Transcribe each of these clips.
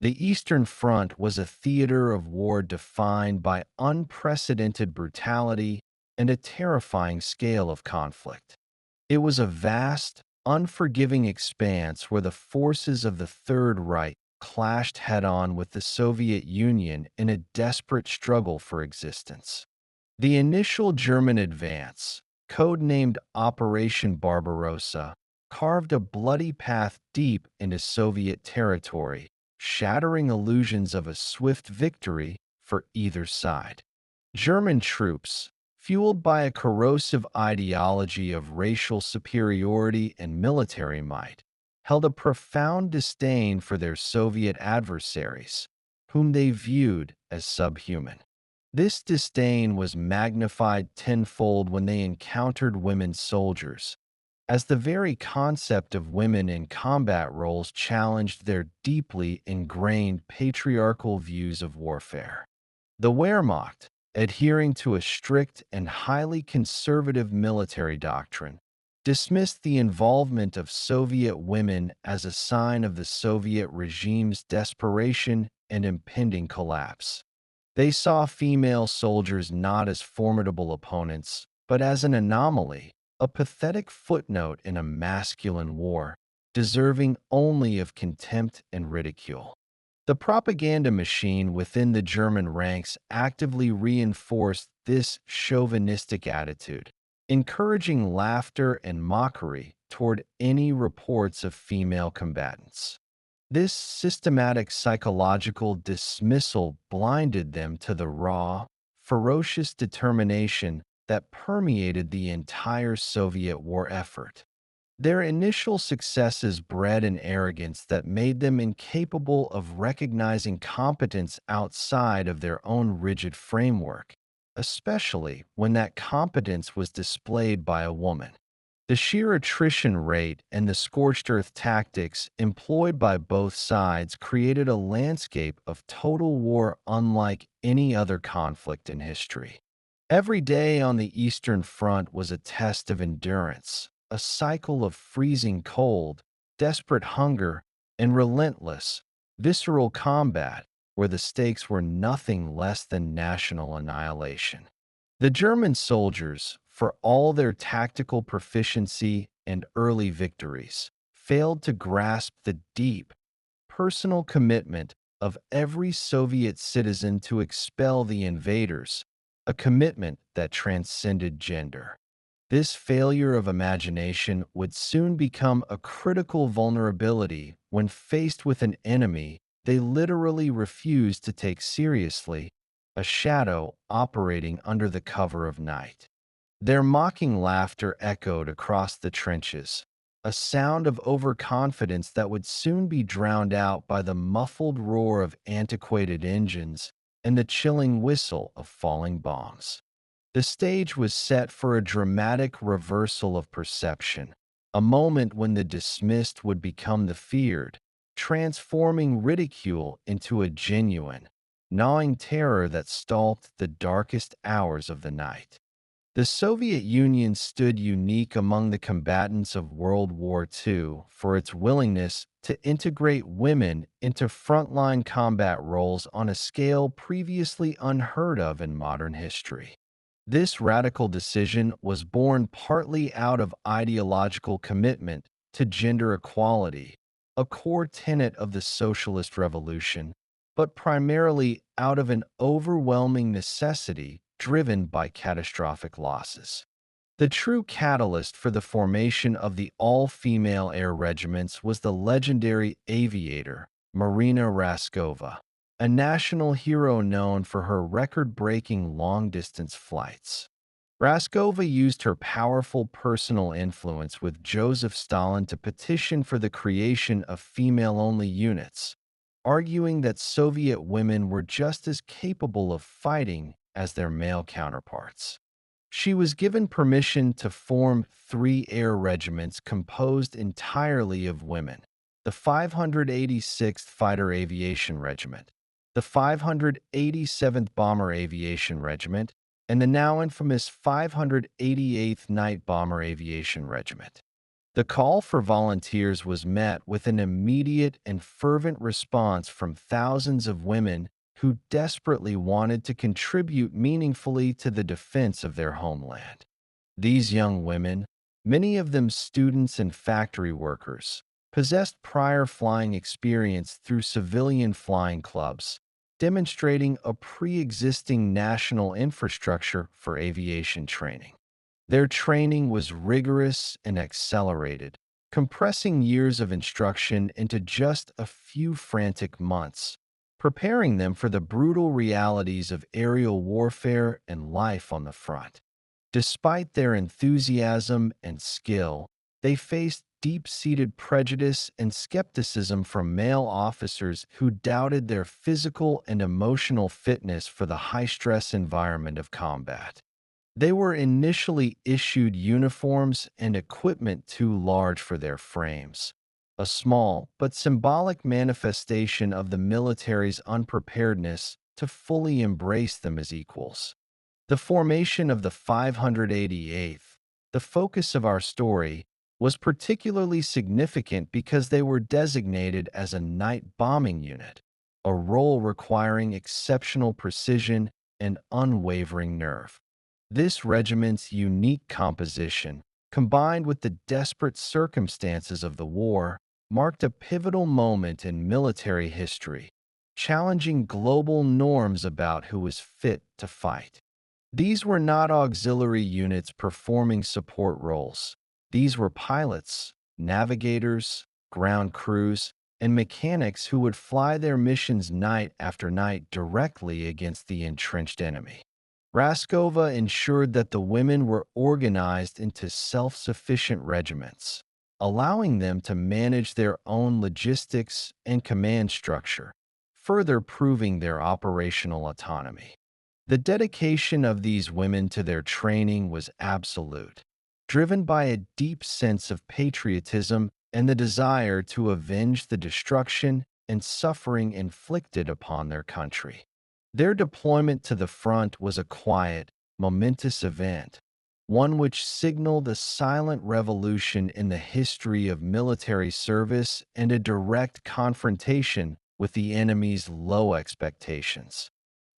The Eastern Front was a theater of war defined by unprecedented brutality and a terrifying scale of conflict. It was a vast, unforgiving expanse where the forces of the Third Reich clashed head on with the Soviet Union in a desperate struggle for existence. The initial German advance, codenamed Operation Barbarossa, carved a bloody path deep into Soviet territory, shattering illusions of a swift victory for either side. German troops, fueled by a corrosive ideology of racial superiority and military might, held a profound disdain for their Soviet adversaries, whom they viewed as subhuman. This disdain was magnified tenfold when they encountered women soldiers, as the very concept of women in combat roles challenged their deeply ingrained patriarchal views of warfare. The Wehrmacht, adhering to a strict and highly conservative military doctrine, dismissed the involvement of Soviet women as a sign of the Soviet regime's desperation and impending collapse. They saw female soldiers not as formidable opponents, but as an anomaly, a pathetic footnote in a masculine war, deserving only of contempt and ridicule. The propaganda machine within the German ranks actively reinforced this chauvinistic attitude, encouraging laughter and mockery toward any reports of female combatants. This systematic psychological dismissal blinded them to the raw, ferocious determination that permeated the entire Soviet war effort. Their initial successes bred an arrogance that made them incapable of recognizing competence outside of their own rigid framework, especially when that competence was displayed by a woman. The sheer attrition rate and the scorched earth tactics employed by both sides created a landscape of total war unlike any other conflict in history. Every day on the Eastern Front was a test of endurance, a cycle of freezing cold, desperate hunger, and relentless, visceral combat where the stakes were nothing less than national annihilation. The German soldiers, for all their tactical proficiency and early victories, failed to grasp the deep, personal commitment of every Soviet citizen to expel the invaders, a commitment that transcended gender. This failure of imagination would soon become a critical vulnerability when faced with an enemy they literally refused to take seriously, a shadow operating under the cover of night. Their mocking laughter echoed across the trenches, a sound of overconfidence that would soon be drowned out by the muffled roar of antiquated engines and the chilling whistle of falling bombs. The stage was set for a dramatic reversal of perception, a moment when the dismissed would become the feared, transforming ridicule into a genuine, gnawing terror that stalked the darkest hours of the night. The Soviet Union stood unique among the combatants of World War II for its willingness to integrate women into frontline combat roles on a scale previously unheard of in modern history. This radical decision was born partly out of ideological commitment to gender equality, a core tenet of the socialist revolution, but primarily out of an overwhelming necessity driven by catastrophic losses. The true catalyst for the formation of the all-female air regiments was the legendary aviator, Marina Raskova, a national hero known for her record-breaking long-distance flights. Raskova used her powerful personal influence with Joseph Stalin to petition for the creation of female-only units, arguing that Soviet women were just as capable of fighting as their male counterparts. She was given permission to form 3 air regiments composed entirely of women: the 586th Fighter Aviation Regiment, the 587th Bomber Aviation Regiment, and the now infamous 588th Night Bomber Aviation Regiment. The call for volunteers was met with an immediate and fervent response from thousands of women who desperately wanted to contribute meaningfully to the defense of their homeland. These young women, many of them students and factory workers, possessed prior flying experience through civilian flying clubs, demonstrating a pre-existing national infrastructure for aviation training. Their training was rigorous and accelerated, compressing years of instruction into just a few frantic months, preparing them for the brutal realities of aerial warfare and life on the front. Despite their enthusiasm and skill, they faced deep-seated prejudice and skepticism from male officers who doubted their physical and emotional fitness for the high-stress environment of combat. They were initially issued uniforms and equipment too large for their frames, a small but symbolic manifestation of the military's unpreparedness to fully embrace them as equals. The formation of the 588th, the focus of our story, was particularly significant because they were designated as a night bombing unit, a role requiring exceptional precision and unwavering nerve. This regiment's unique composition, combined with the desperate circumstances of the war, marked a pivotal moment in military history, challenging global norms about who was fit to fight. These were not auxiliary units performing support roles. These were pilots, navigators, ground crews, and mechanics who would fly their missions night after night directly against the entrenched enemy. Raskova ensured that the women were organized into self-sufficient regiments, allowing them to manage their own logistics and command structure, further proving their operational autonomy. The dedication of these women to their training was absolute, driven by a deep sense of patriotism and the desire to avenge the destruction and suffering inflicted upon their country. Their deployment to the front was a quiet, momentous event, one which signaled a silent revolution in the history of military service and a direct confrontation with the enemy's low expectations.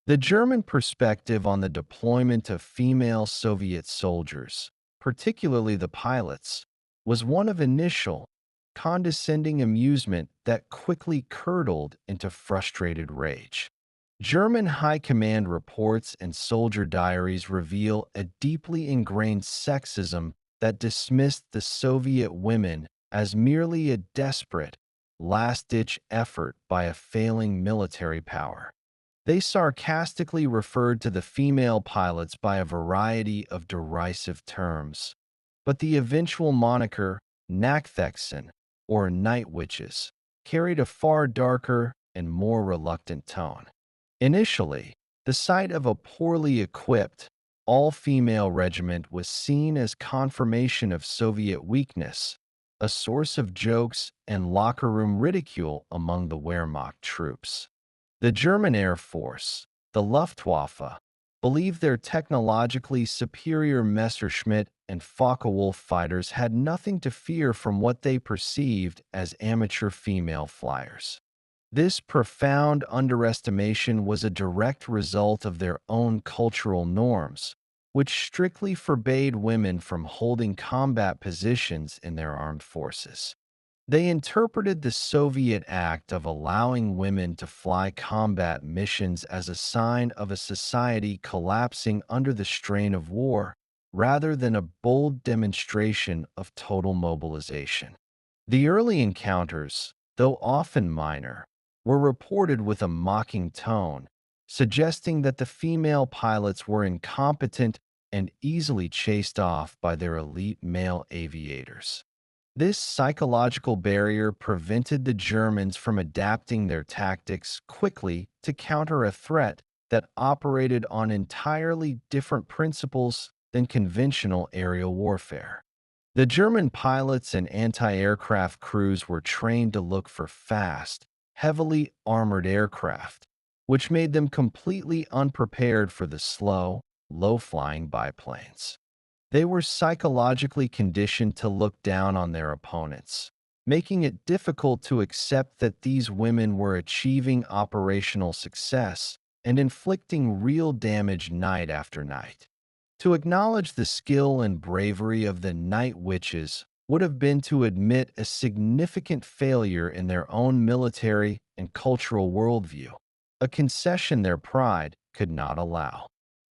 The German perspective on the deployment of female Soviet soldiers, particularly the pilots, was one of initial, condescending amusement that quickly curdled into frustrated rage. German high command reports and soldier diaries reveal a deeply ingrained sexism that dismissed the Soviet women as merely a desperate, last-ditch effort by a failing military power. They sarcastically referred to the female pilots by a variety of derisive terms, but the eventual moniker Nachthexen, or night witches, carried a far darker and more reluctant tone. Initially, the sight of a poorly equipped, all-female regiment was seen as confirmation of Soviet weakness, a source of jokes and locker room ridicule among the Wehrmacht troops. The German Air Force, the Luftwaffe, believed their technologically superior Messerschmitt and Focke-Wulf fighters had nothing to fear from what they perceived as amateur female flyers. This profound underestimation was a direct result of their own cultural norms, which strictly forbade women from holding combat positions in their armed forces. They interpreted the Soviet act of allowing women to fly combat missions as a sign of a society collapsing under the strain of war, rather than a bold demonstration of total mobilization. The early encounters, though often minor, were reported with a mocking tone, suggesting that the female pilots were incompetent and easily chased off by their elite male aviators. This psychological barrier prevented the Germans from adapting their tactics quickly to counter a threat that operated on entirely different principles than conventional aerial warfare. The German pilots and anti-aircraft crews were trained to look for fast, heavily armored aircraft, which made them completely unprepared for the slow, low-flying biplanes. They were psychologically conditioned to look down on their opponents, making it difficult to accept that these women were achieving operational success and inflicting real damage night after night. To acknowledge the skill and bravery of the night witches would have been to admit a significant failure in their own military and cultural worldview, a concession their pride could not allow.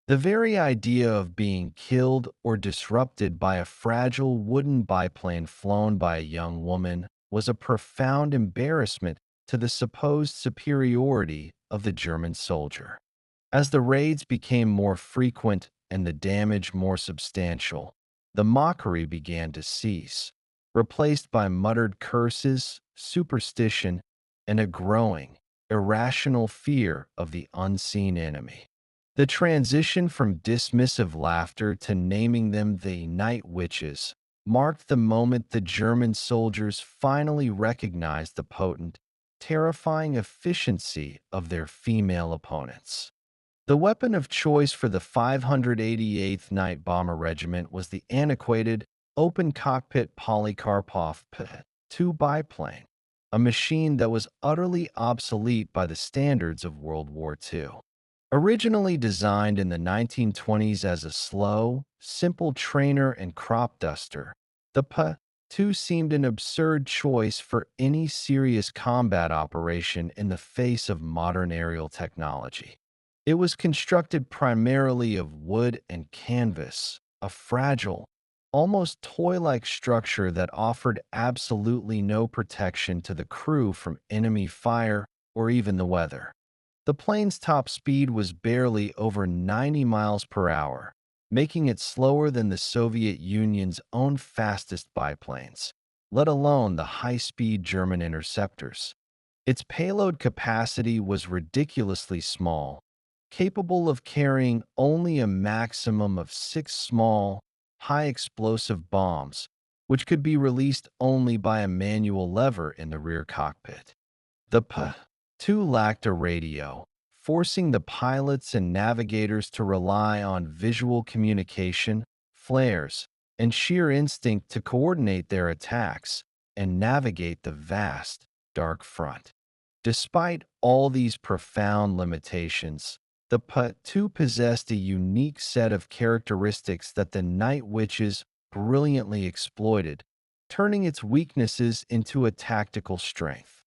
The very idea of being killed or disrupted by a fragile wooden biplane flown by a young woman was a profound embarrassment to the supposed superiority of the German soldier. As the raids became more frequent and the damage more substantial, the mockery began to cease, replaced by muttered curses, superstition, and a growing, irrational fear of the unseen enemy. The transition from dismissive laughter to naming them the Night Witches marked the moment the German soldiers finally recognized the potent, terrifying efficiency of their female opponents. The weapon of choice for the 588th Night Bomber Regiment was the antiquated, open-cockpit Polikarpov P-2 biplane, a machine that was utterly obsolete by the standards of World War II. Originally designed in the 1920s as a slow, simple trainer and crop duster, the P-2 seemed an absurd choice for any serious combat operation in the face of modern aerial technology. It was constructed primarily of wood and canvas, a fragile, almost toy-like structure that offered absolutely no protection to the crew from enemy fire or even the weather. The plane's top speed was barely over 90 miles per hour, making it slower than the Soviet Union's own fastest biplanes, let alone the high-speed German interceptors. Its payload capacity was ridiculously small, capable of carrying only a maximum of 6 small, high-explosive bombs, which could be released only by a manual lever in the rear cockpit. The P-2 lacked a radio, forcing the pilots and navigators to rely on visual communication, flares, and sheer instinct to coordinate their attacks and navigate the vast, dark front. Despite all these profound limitations, the P-2 possessed a unique set of characteristics that the Night Witches brilliantly exploited, turning its weaknesses into a tactical strength.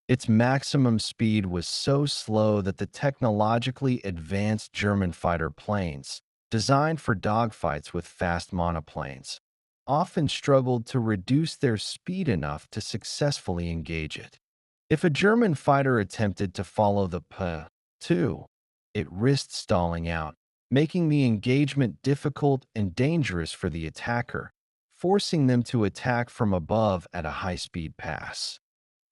Its maximum speed was so slow that the technologically advanced German fighter planes, designed for dogfights with fast monoplanes, often struggled to reduce their speed enough to successfully engage it. If a German fighter attempted to follow the P-2, it risked stalling out, making the engagement difficult and dangerous for the attacker, forcing them to attack from above at a high-speed pass.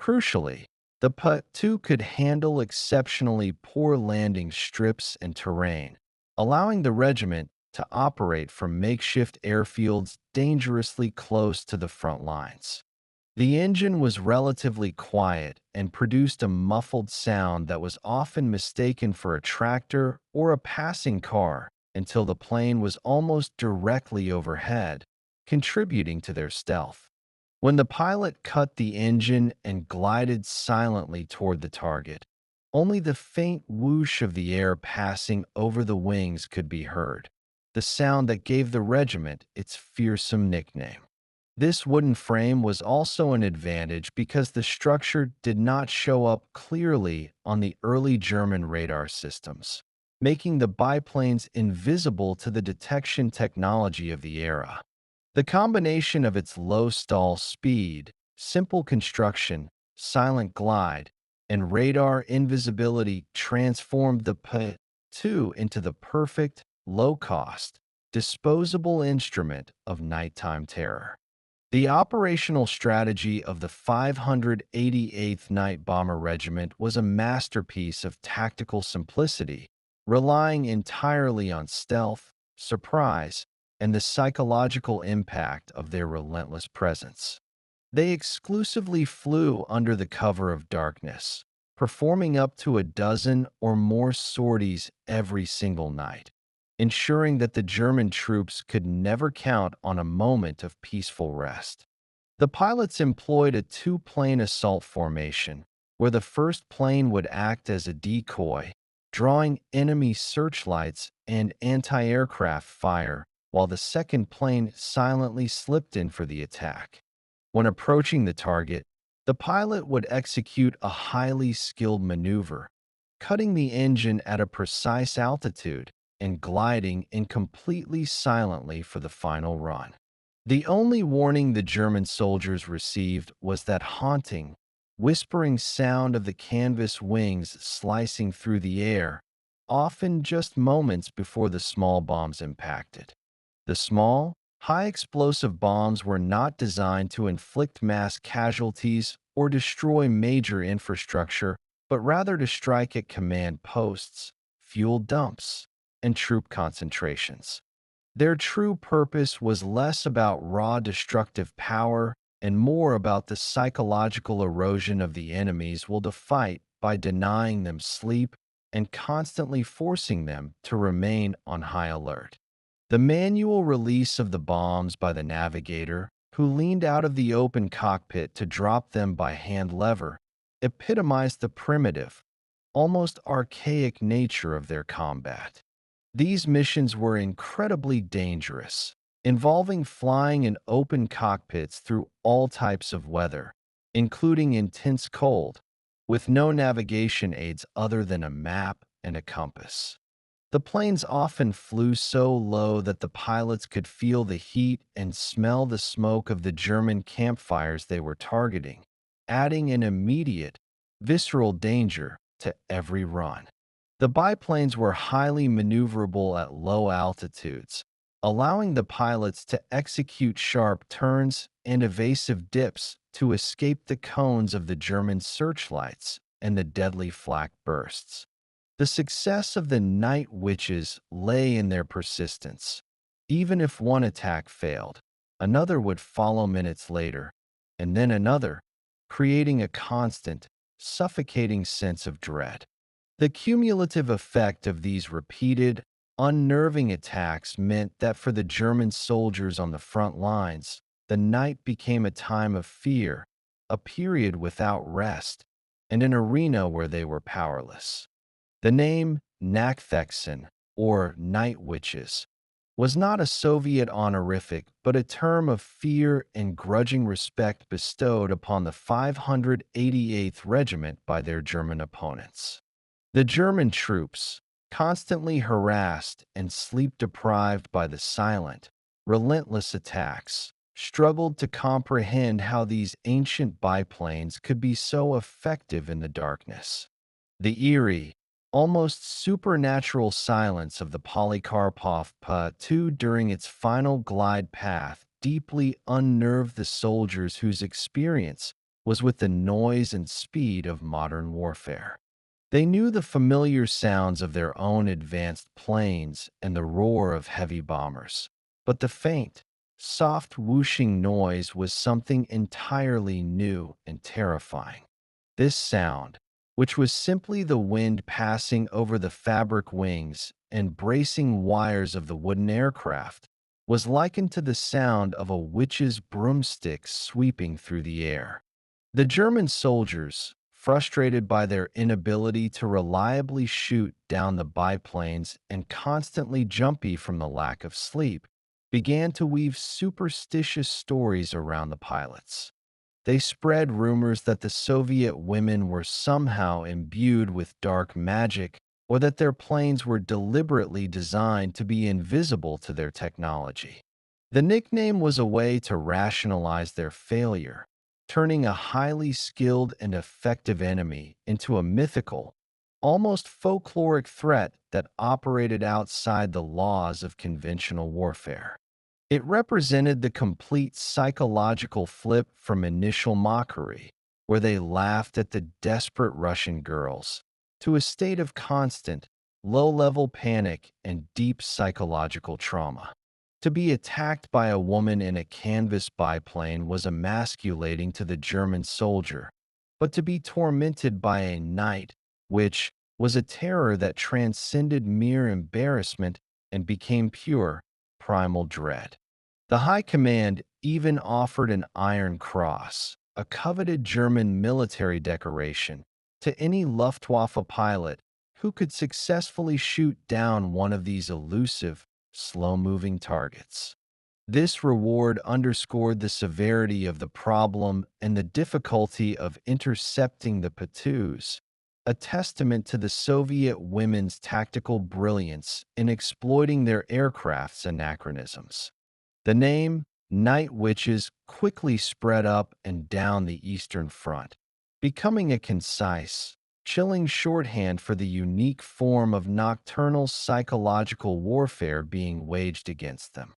Crucially, the P-2 could handle exceptionally poor landing strips and terrain, allowing the regiment to operate from makeshift airfields dangerously close to the front lines. The engine was relatively quiet and produced a muffled sound that was often mistaken for a tractor or a passing car until the plane was almost directly overhead, contributing to their stealth. When the pilot cut the engine and glided silently toward the target, only the faint whoosh of the air passing over the wings could be heard, the sound that gave the regiment its fearsome nickname. This wooden frame was also an advantage because the structure did not show up clearly on the early German radar systems, making the biplanes invisible to the detection technology of the era. The combination of its low stall speed, simple construction, silent glide, and radar invisibility transformed the P-2 into the perfect, low-cost, disposable instrument of nighttime terror. The operational strategy of the 588th Night Bomber Regiment was a masterpiece of tactical simplicity, relying entirely on stealth, surprise, and the psychological impact of their relentless presence. They exclusively flew under the cover of darkness, performing up to a dozen or more sorties every single night. ensuring that the German troops could never count on a moment of peaceful rest. The pilots employed a two-plane assault formation, where the first plane would act as a decoy, drawing enemy searchlights and anti-aircraft fire, while the second plane silently slipped in for the attack. When approaching the target, the pilot would execute a highly skilled maneuver, cutting the engine at a precise altitude and gliding in completely silently for the final run. The only warning the German soldiers received was that haunting, whispering sound of the canvas wings slicing through the air, often just moments before the small bombs impacted. The small, high explosive bombs were not designed to inflict mass casualties or destroy major infrastructure, but rather to strike at command posts, fuel dumps, and troop concentrations. Their true purpose was less about raw destructive power and more about the psychological erosion of the enemies will to fight by denying them sleep and constantly forcing them to remain on high alert. The manual release of the bombs by the navigator, who leaned out of the open cockpit to drop them by hand lever, epitomized the primitive, almost archaic nature of their combat. These missions were incredibly dangerous, involving flying in open cockpits through all types of weather, including intense cold, with no navigation aids other than a map and a compass. The planes often flew so low that the pilots could feel the heat and smell the smoke of the German campfires they were targeting, adding an immediate, visceral danger to every run. The biplanes were highly maneuverable at low altitudes, allowing the pilots to execute sharp turns and evasive dips to escape the cones of the German searchlights and the deadly flak bursts. The success of the night witches lay in their persistence. Even if one attack failed, another would follow minutes later, and then another, creating a constant, suffocating sense of dread. The cumulative effect of these repeated, unnerving attacks meant that for the German soldiers on the front lines, the night became a time of fear, a period without rest, and an arena where they were powerless. The name Nachthexen, or night witches, was not a Soviet honorific but a term of fear and grudging respect bestowed upon the 588th Regiment by their German opponents. The German troops, constantly harassed and sleep-deprived by the silent, relentless attacks, struggled to comprehend how these ancient biplanes could be so effective in the darkness. The eerie, almost supernatural silence of the Polikarpov Pa-2 during its final glide path deeply unnerved the soldiers whose experience was with the noise and speed of modern warfare. They knew the familiar sounds of their own advanced planes and the roar of heavy bombers, but the faint, soft whooshing noise was something entirely new and terrifying. This sound, which was simply the wind passing over the fabric wings and bracing wires of the wooden aircraft, was likened to the sound of a witch's broomstick sweeping through the air. The German soldiers, frustrated by their inability to reliably shoot down the biplanes and constantly jumpy from the lack of sleep, began to weave superstitious stories around the pilots. They spread rumors that the Soviet women were somehow imbued with dark magic or that their planes were deliberately designed to be invisible to their technology. The nickname was a way to rationalize their failure, turning a highly skilled and effective enemy into a mythical, almost folkloric threat that operated outside the laws of conventional warfare. It represented the complete psychological flip from initial mockery, where they laughed at the desperate Russian girls, to a state of constant, low-level panic and deep psychological trauma. To be attacked by a woman in a canvas biplane was emasculating to the German soldier, but to be tormented by a night, which was a terror that transcended mere embarrassment, and became pure, primal dread. The High Command even offered an Iron Cross, a coveted German military decoration, to any Luftwaffe pilot who could successfully shoot down one of these elusive, slow-moving targets. This reward underscored the severity of the problem and the difficulty of intercepting the Patus, a testament to the Soviet women's tactical brilliance in exploiting their aircraft's anachronisms. The name Night Witches quickly spread up and down the Eastern Front, becoming a concise, chilling shorthand for the unique form of nocturnal psychological warfare being waged against them.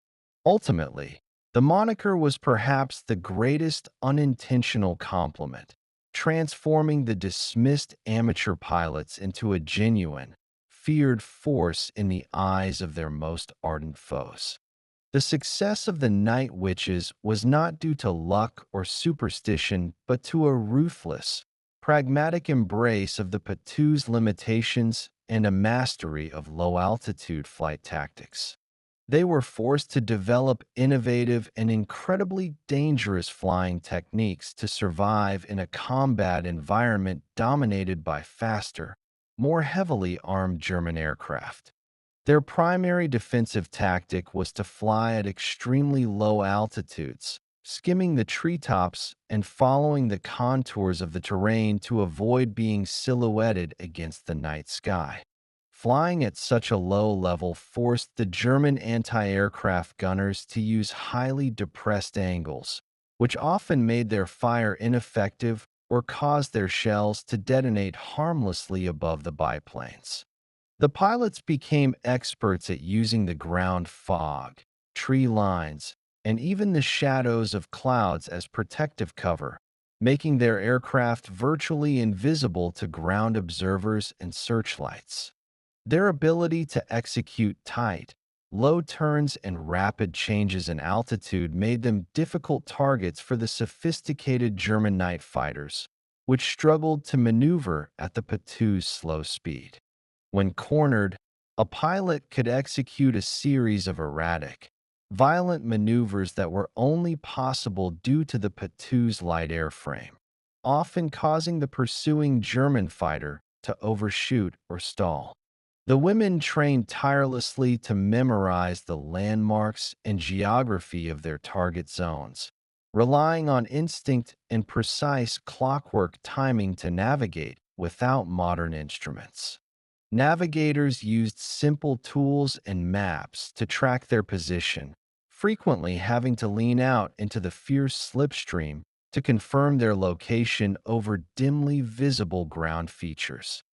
Ultimately, the moniker was perhaps the greatest unintentional compliment, transforming the dismissed amateur pilots into a genuine, feared force in the eyes of their most ardent foes. The success of the Night Witches was not due to luck or superstition, but to a ruthless, pragmatic embrace of the Patu's limitations and a mastery of low-altitude flight tactics. They were forced to develop innovative and incredibly dangerous flying techniques to survive in a combat environment dominated by faster, more heavily armed German aircraft. Their primary defensive tactic was to fly at extremely low altitudes, skimming the treetops and following the contours of the terrain to avoid being silhouetted against the night sky. Flying at such a low level forced the German anti-aircraft gunners to use highly depressed angles, which often made their fire ineffective or caused their shells to detonate harmlessly above the biplanes. The pilots became experts at using the ground fog, tree lines, and even the shadows of clouds as protective cover, making their aircraft virtually invisible to ground observers and searchlights. Their ability to execute tight, low turns and rapid changes in altitude made them difficult targets for the sophisticated German night fighters, which struggled to maneuver at the Patu's slow speed. When cornered, a pilot could execute a series of erratic, violent maneuvers that were only possible due to the Patu's light airframe, often causing the pursuing German fighter to overshoot or stall. The women trained tirelessly to memorize the landmarks and geography of their target zones, relying on instinct and precise clockwork timing to navigate without modern instruments. Navigators used simple tools and maps to track their position, frequently having to lean out into the fierce slipstream to confirm their location over dimly visible ground features.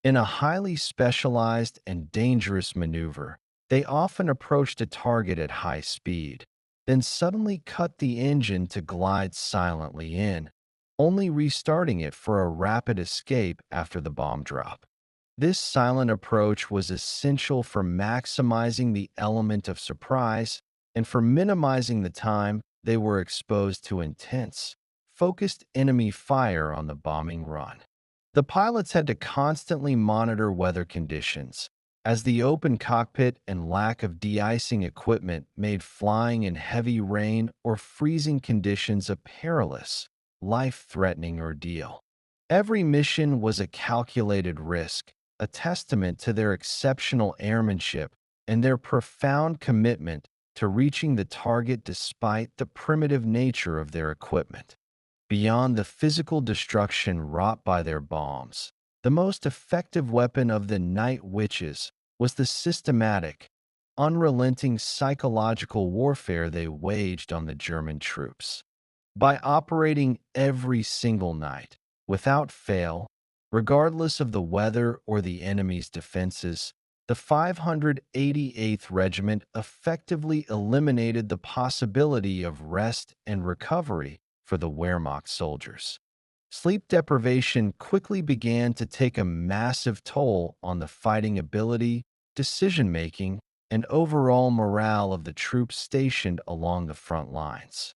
In a highly specialized and dangerous maneuver, they often approached a target at high speed, then suddenly cut the engine to glide silently in, only restarting it for a rapid escape after the bomb drop. This silent approach was essential for maximizing the element of surprise and for minimizing the time they were exposed to intense, focused enemy fire on the bombing run. The pilots had to constantly monitor weather conditions, as the open cockpit and lack of de-icing equipment made flying in heavy rain or freezing conditions a perilous, life-threatening ordeal. Every mission was a calculated risk, a testament to their exceptional airmanship and their profound commitment to reaching the target despite the primitive nature of their equipment. Beyond the physical destruction wrought by their bombs, the most effective weapon of the Night Witches was the systematic, unrelenting psychological warfare they waged on the German troops. By operating every single night, without fail, regardless of the weather or the enemy's defenses, the 588th Regiment effectively eliminated the possibility of rest and recovery for the Wehrmacht soldiers. Sleep deprivation quickly began to take a massive toll on the fighting ability, decision-making, and overall morale of the troops stationed along the front lines.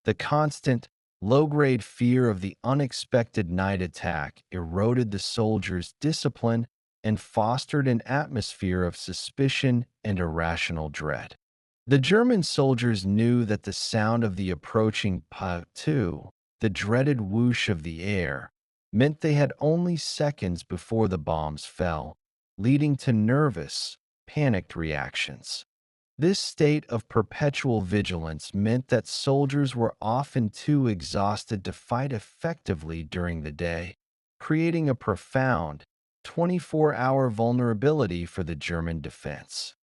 The constant, low-grade fear of the unexpected night attack eroded the soldiers' discipline and fostered an atmosphere of suspicion and irrational dread. The German soldiers knew that the sound of the approaching Pa-2, the dreaded whoosh of the air, meant they had only seconds before the bombs fell, leading to nervous, panicked reactions. This state of perpetual vigilance meant that soldiers were often too exhausted to fight effectively during the day, creating a profound 24-hour vulnerability for the German defense.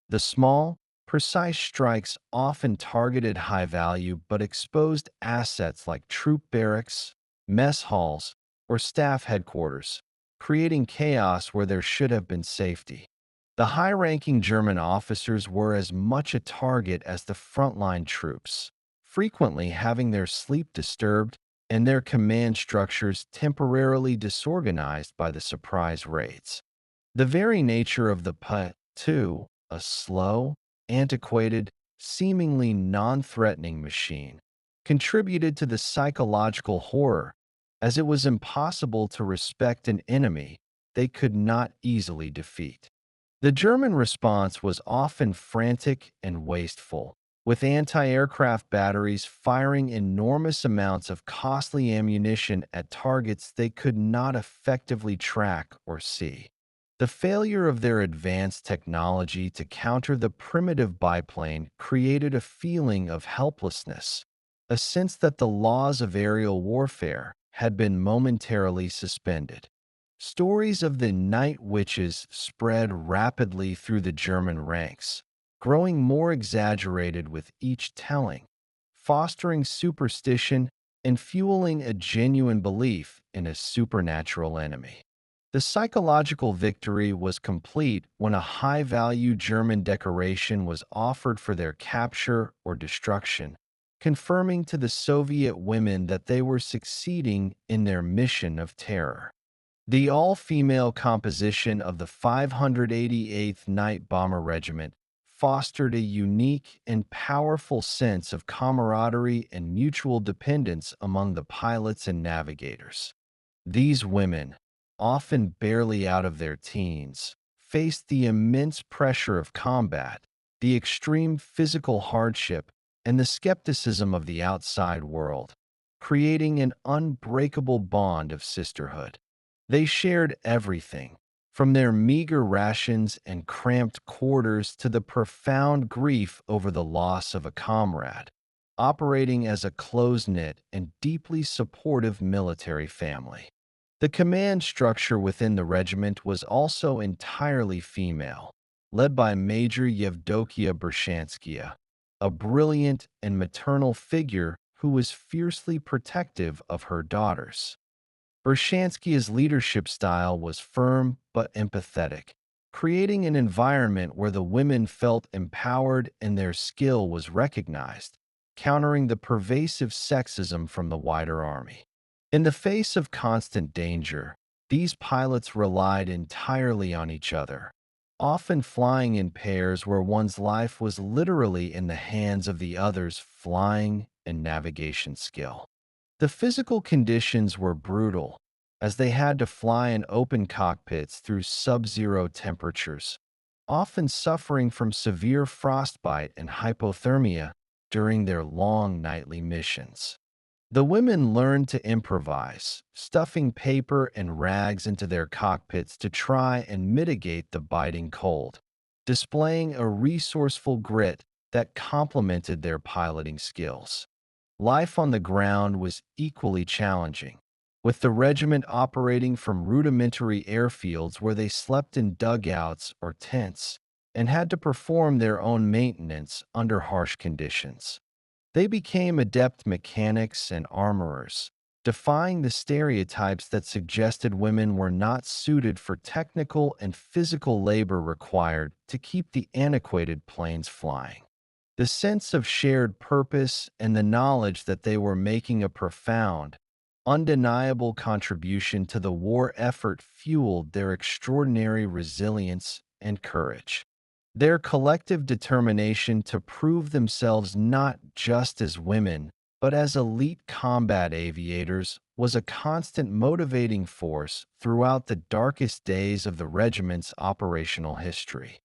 The small, precise strikes often targeted high-value but exposed assets like troop barracks, mess halls, or staff headquarters, creating chaos where there should have been safety. The high-ranking German officers were as much a target as the frontline troops, frequently having their sleep disturbed and their command structures temporarily disorganized by the surprise raids. The very nature of the P-2, a slow, antiquated, seemingly non-threatening machine, contributed to the psychological horror, as it was impossible to respect an enemy they could not easily defeat. The German response was often frantic and wasteful, with anti-aircraft batteries firing enormous amounts of costly ammunition at targets they could not effectively track or see. The failure of their advanced technology to counter the primitive biplane created a feeling of helplessness, a sense that the laws of aerial warfare had been momentarily suspended. Stories of the night witches spread rapidly through the German ranks, growing more exaggerated with each telling, fostering superstition and fueling a genuine belief in a supernatural enemy. The psychological victory was complete when a high-value German decoration was offered for their capture or destruction, confirming to the Soviet women that they were succeeding in their mission of terror. The all-female composition of the 588th Night Bomber Regiment fostered a unique and powerful sense of camaraderie and mutual dependence among the pilots and navigators. These women, often barely out of their teens, faced the immense pressure of combat, the extreme physical hardship, and the skepticism of the outside world, creating an unbreakable bond of sisterhood. They shared everything, from their meager rations and cramped quarters to the profound grief over the loss of a comrade, operating as a close-knit and deeply supportive military family. The command structure within the regiment was also entirely female, led by Major Yevdokia Bershanskaya, a brilliant and maternal figure who was fiercely protective of her daughters. Bershanskaya's leadership style was firm but empathetic, creating an environment where the women felt empowered and their skill was recognized, countering the pervasive sexism from the wider army. In the face of constant danger, these pilots relied entirely on each other, often flying in pairs where one's life was literally in the hands of the other's flying and navigation skill. The physical conditions were brutal, as they had to fly in open cockpits through sub-zero temperatures, often suffering from severe frostbite and hypothermia during their long nightly missions. The women learned to improvise, stuffing paper and rags into their cockpits to try and mitigate the biting cold, displaying a resourceful grit that complemented their piloting skills. Life on the ground was equally challenging, with the regiment operating from rudimentary airfields where they slept in dugouts or tents and had to perform their own maintenance under harsh conditions. They became adept mechanics and armorers, defying the stereotypes that suggested women were not suited for technical and physical labor required to keep the antiquated planes flying. The sense of shared purpose and the knowledge that they were making a profound, undeniable contribution to the war effort fueled their extraordinary resilience and courage. Their collective determination to prove themselves not just as women, but as elite combat aviators was a constant motivating force throughout the darkest days of the regiment's operational history.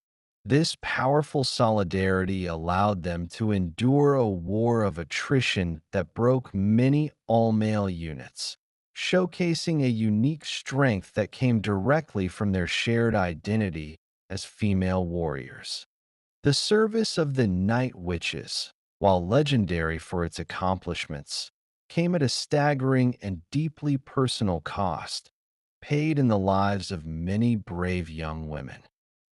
This powerful solidarity allowed them to endure a war of attrition that broke many all-male units, showcasing a unique strength that came directly from their shared identity as female warriors. The service of the Night Witches, while legendary for its accomplishments, came at a staggering and deeply personal cost, paid in the lives of many brave young women.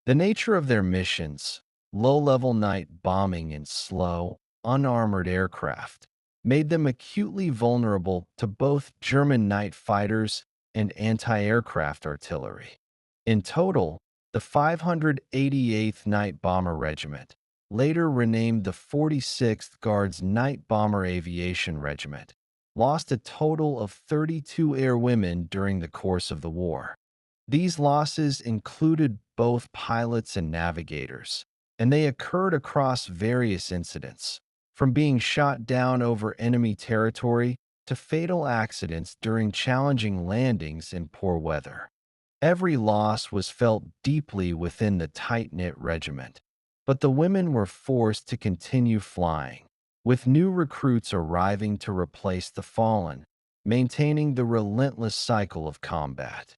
The nature of their missions, low-level night bombing in slow, unarmored aircraft, made them acutely vulnerable to both German night fighters and anti-aircraft artillery. In total, the 588th Night Bomber Regiment, later renamed the 46th Guards Night Bomber Aviation Regiment, lost a total of 32 airwomen during the course of the war. These losses included both pilots and navigators, and they occurred across various incidents, from being shot down over enemy territory to fatal accidents during challenging landings in poor weather. Every loss was felt deeply within the tight-knit regiment, but the women were forced to continue flying, with new recruits arriving to replace the fallen, maintaining the relentless cycle of combat.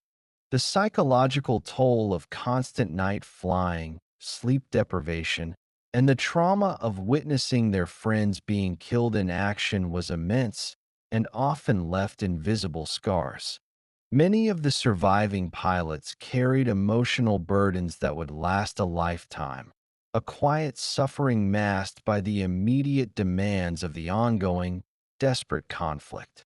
The psychological toll of constant night flying, sleep deprivation, and the trauma of witnessing their friends being killed in action was immense and often left invisible scars. Many of the surviving pilots carried emotional burdens that would last a lifetime, a quiet suffering masked by the immediate demands of the ongoing, desperate conflict.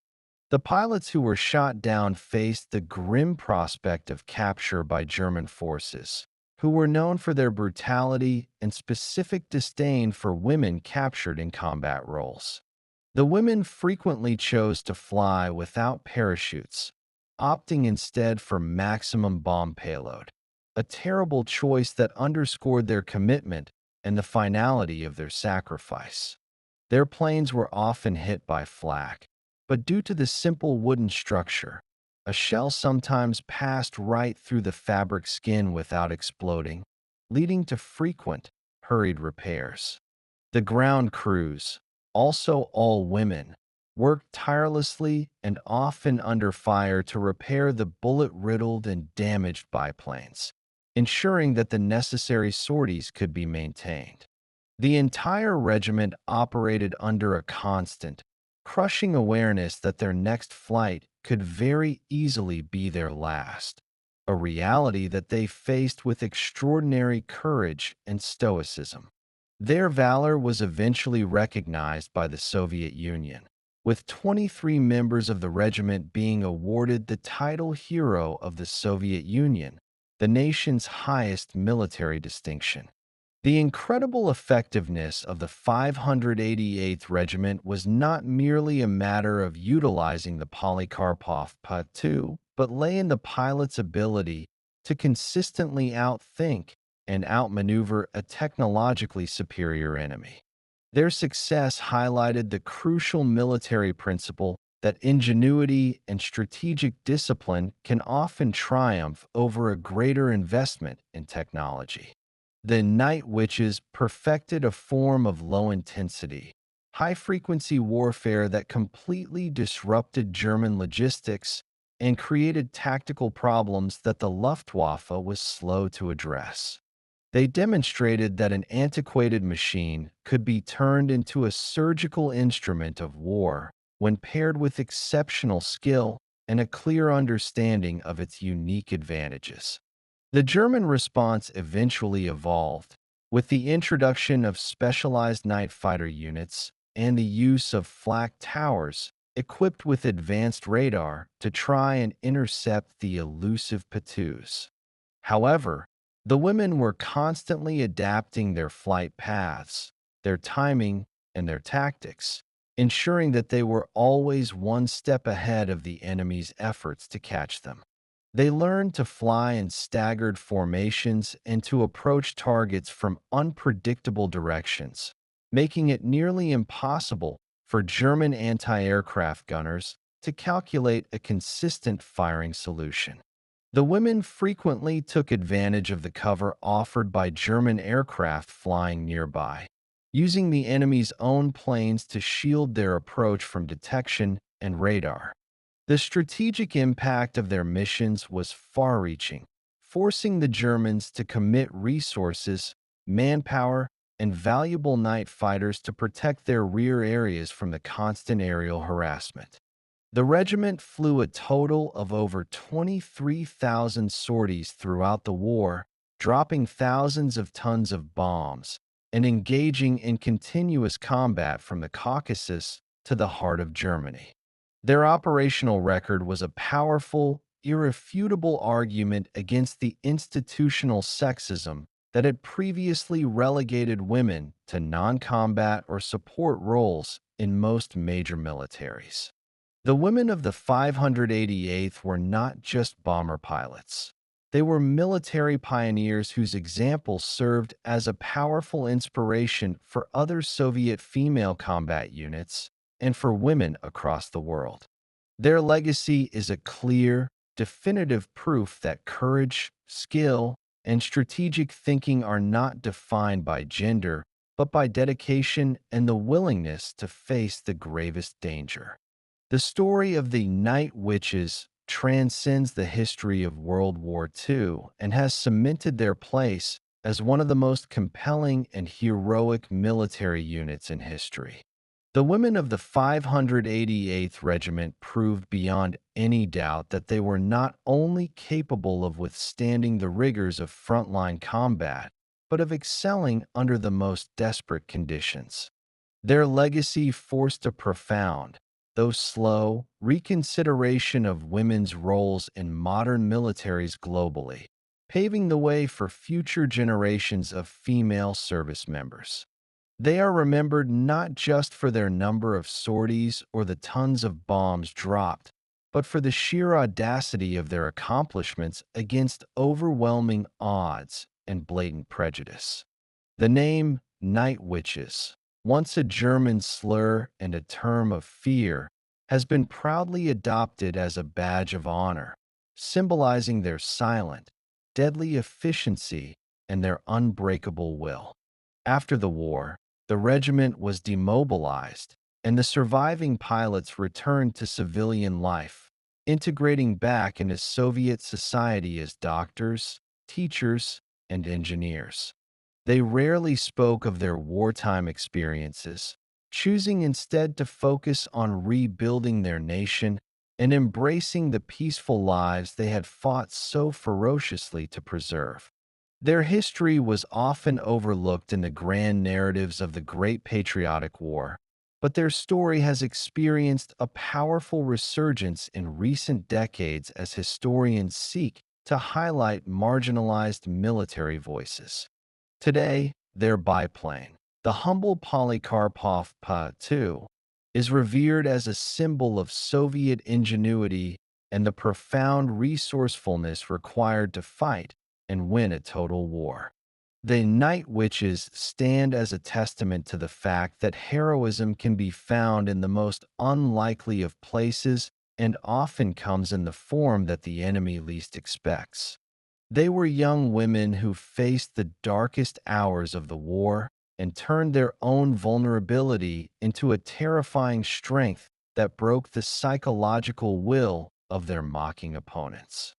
The pilots who were shot down faced the grim prospect of capture by German forces, who were known for their brutality and specific disdain for women captured in combat roles. The women frequently chose to fly without parachutes, opting instead for maximum bomb payload, a terrible choice that underscored their commitment and the finality of their sacrifice. Their planes were often hit by flak, but due to the simple wooden structure, a shell sometimes passed right through the fabric skin without exploding, leading to frequent, hurried repairs. The ground crews, also all women, worked tirelessly and often under fire to repair the bullet-riddled and damaged biplanes, ensuring that the necessary sorties could be maintained. The entire regiment operated under a constant, crushing awareness that their next flight could very easily be their last, a reality that they faced with extraordinary courage and stoicism. Their valor was eventually recognized by the Soviet Union, with 23 members of the regiment being awarded the title Hero of the Soviet Union, the nation's highest military distinction. The incredible effectiveness of the 588th Regiment was not merely a matter of utilizing the Polikarpov P-2, but lay in the pilot's ability to consistently outthink and outmaneuver a technologically superior enemy. Their success highlighted the crucial military principle that ingenuity and strategic discipline can often triumph over a greater investment in technology. The Night Witches perfected a form of low-intensity, high-frequency warfare that completely disrupted German logistics and created tactical problems that the Luftwaffe was slow to address. They demonstrated that an antiquated machine could be turned into a surgical instrument of war when paired with exceptional skill and a clear understanding of its unique advantages. The German response eventually evolved, with the introduction of specialized night fighter units and the use of flak towers equipped with advanced radar to try and intercept the elusive P-2s. However, the women were constantly adapting their flight paths, their timing, and their tactics, ensuring that they were always one step ahead of the enemy's efforts to catch them. They learned to fly in staggered formations and to approach targets from unpredictable directions, making it nearly impossible for German anti-aircraft gunners to calculate a consistent firing solution. The women frequently took advantage of the cover offered by German aircraft flying nearby, using the enemy's own planes to shield their approach from detection and radar. The strategic impact of their missions was far-reaching, forcing the Germans to commit resources, manpower, and valuable night fighters to protect their rear areas from the constant aerial harassment. The regiment flew a total of over 23,000 sorties throughout the war, dropping thousands of tons of bombs and engaging in continuous combat from the Caucasus to the heart of Germany. Their operational record was a powerful, irrefutable argument against the institutional sexism that had previously relegated women to non-combat or support roles in most major militaries. The women of the 588th were not just bomber pilots. They were military pioneers whose example served as a powerful inspiration for other Soviet female combat units and for women across the world. Their legacy is a clear, definitive proof that courage, skill, and strategic thinking are not defined by gender, but by dedication and the willingness to face the gravest danger. The story of the Night Witches transcends the history of World War II and has cemented their place as one of the most compelling and heroic military units in history. The women of the 588th Regiment proved beyond any doubt that they were not only capable of withstanding the rigors of frontline combat, but of excelling under the most desperate conditions. Their legacy forced a profound, though slow, reconsideration of women's roles in modern militaries globally, paving the way for future generations of female service members. They are remembered not just for their number of sorties or the tons of bombs dropped, but for the sheer audacity of their accomplishments against overwhelming odds and blatant prejudice. The name Night Witches, once a German slur and a term of fear, has been proudly adopted as a badge of honor, symbolizing their silent, deadly efficiency and their unbreakable will. After the war, the regiment was demobilized, and the surviving pilots returned to civilian life, integrating back into Soviet society as doctors, teachers, and engineers. They rarely spoke of their wartime experiences, choosing instead to focus on rebuilding their nation and embracing the peaceful lives they had fought so ferociously to preserve. Their history was often overlooked in the grand narratives of the Great Patriotic War, but their story has experienced a powerful resurgence in recent decades as historians seek to highlight marginalized military voices. Today, their biplane, the humble Polikarpov Pa-2, is revered as a symbol of Soviet ingenuity and the profound resourcefulness required to fight and win a total war. The Night Witches stand as a testament to the fact that heroism can be found in the most unlikely of places and often comes in the form that the enemy least expects. They were young women who faced the darkest hours of the war and turned their own vulnerability into a terrifying strength that broke the psychological will of their mocking opponents.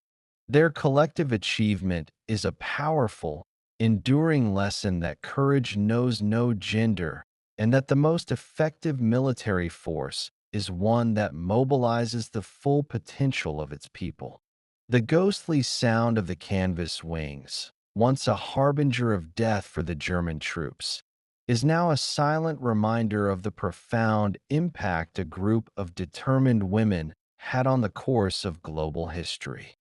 Their collective achievement is a powerful, enduring lesson that courage knows no gender and that the most effective military force is one that mobilizes the full potential of its people. The ghostly sound of the canvas wings, once a harbinger of death for the German troops, is now a silent reminder of the profound impact a group of determined women had on the course of global history.